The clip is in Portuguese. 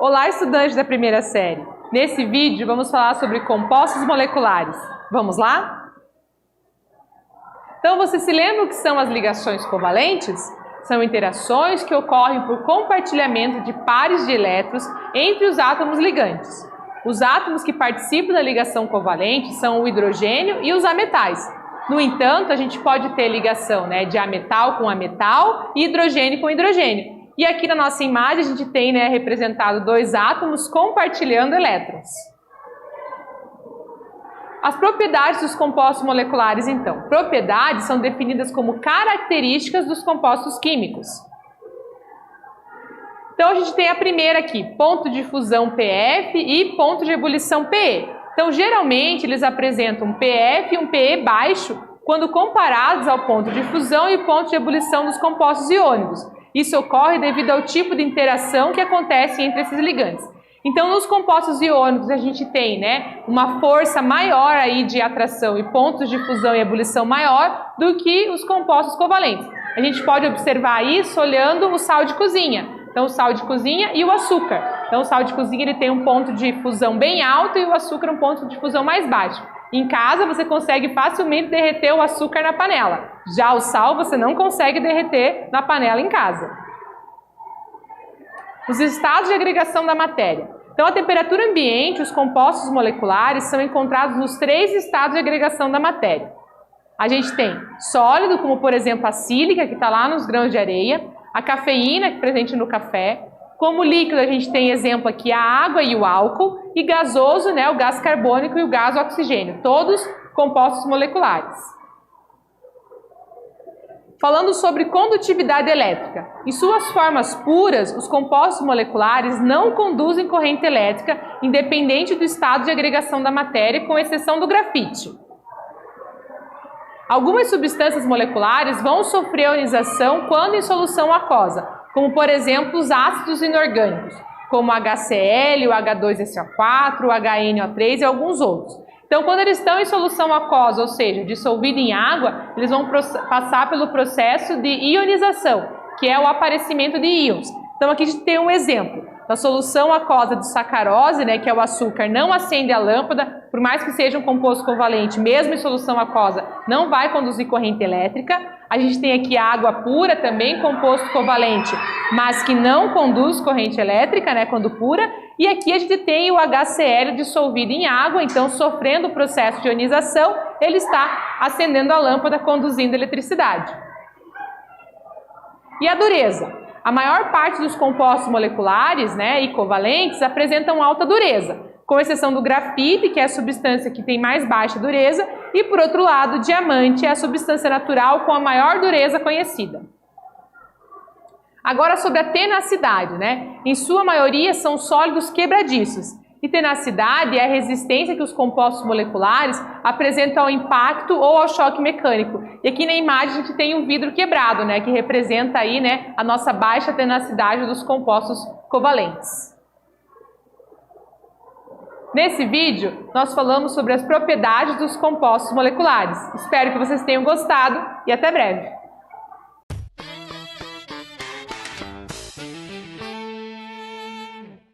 Olá, estudantes da primeira série! Nesse vídeo vamos falar sobre compostos moleculares. Vamos lá? Então, você se lembra o que são as ligações covalentes? São interações que ocorrem por compartilhamento de pares de elétrons entre os átomos ligantes. Os átomos que participam da ligação covalente são o hidrogênio e os ametais. No entanto, a gente pode ter ligação de ametal com ametal e hidrogênio com hidrogênio. E aqui na nossa imagem a gente tem representado dois átomos compartilhando elétrons. As propriedades dos compostos moleculares, então. Propriedades são definidas como características dos compostos químicos. Então a gente tem a primeira aqui, ponto de fusão PF e ponto de ebulição PE. Então geralmente eles apresentam um PF e um PE baixo quando comparados ao ponto de fusão e ponto de ebulição dos compostos iônicos. Isso ocorre devido ao tipo de interação que acontece entre esses ligantes. Então, nos compostos iônicos, a gente tem uma força maior aí de atração e pontos de fusão e ebulição maior do que os compostos covalentes. A gente pode observar isso olhando o sal de cozinha. Então, o sal de cozinha e o açúcar. Então, o sal de cozinha ele tem um ponto de fusão bem alto e o açúcar um ponto de fusão mais baixo. Em casa, você consegue facilmente derreter o açúcar na panela. Já o sal, você não consegue derreter na panela em casa. Os estados de agregação da matéria. Então, a temperatura ambiente, os compostos moleculares são encontrados nos 3 estados de agregação da matéria. A gente tem sólido, como por exemplo a sílica, que está lá nos grãos de areia, a cafeína, que é presente no café. Como líquido, a gente tem exemplo aqui a água e o álcool, e gasoso, o gás carbônico e o gás oxigênio, todos compostos moleculares. Falando sobre condutividade elétrica. Em suas formas puras, os compostos moleculares não conduzem corrente elétrica, independente do estado de agregação da matéria, com exceção do grafite. Algumas substâncias moleculares vão sofrer ionização quando em solução aquosa, como por exemplo os ácidos inorgânicos, como o HCl, o H2SO4, o HNO3 e alguns outros. Então, quando eles estão em solução aquosa, ou seja, dissolvido em água, eles vão passar pelo processo de ionização, que é o aparecimento de íons. Então, aqui a gente tem um exemplo. Na solução aquosa de sacarose, que é o açúcar, não acende a lâmpada, por mais que seja um composto covalente, mesmo em solução aquosa, não vai conduzir corrente elétrica. A gente tem aqui a água pura, também composto covalente, mas que não conduz corrente elétrica, quando pura. E aqui a gente tem o HCl dissolvido em água, então sofrendo o processo de ionização, ele está acendendo a lâmpada, conduzindo eletricidade. E a dureza? A maior parte dos compostos moleculares e covalentes apresentam alta dureza, com exceção do grafite, que é a substância que tem mais baixa dureza, e por outro lado, o diamante é a substância natural com a maior dureza conhecida. Agora sobre a tenacidade, Em sua maioria são sólidos quebradiços. E tenacidade é a resistência que os compostos moleculares apresentam ao impacto ou ao choque mecânico. E aqui na imagem a gente tem um vidro quebrado, que representa aí, a nossa baixa tenacidade dos compostos covalentes. Nesse vídeo, nós falamos sobre as propriedades dos compostos moleculares. Espero que vocês tenham gostado e até breve!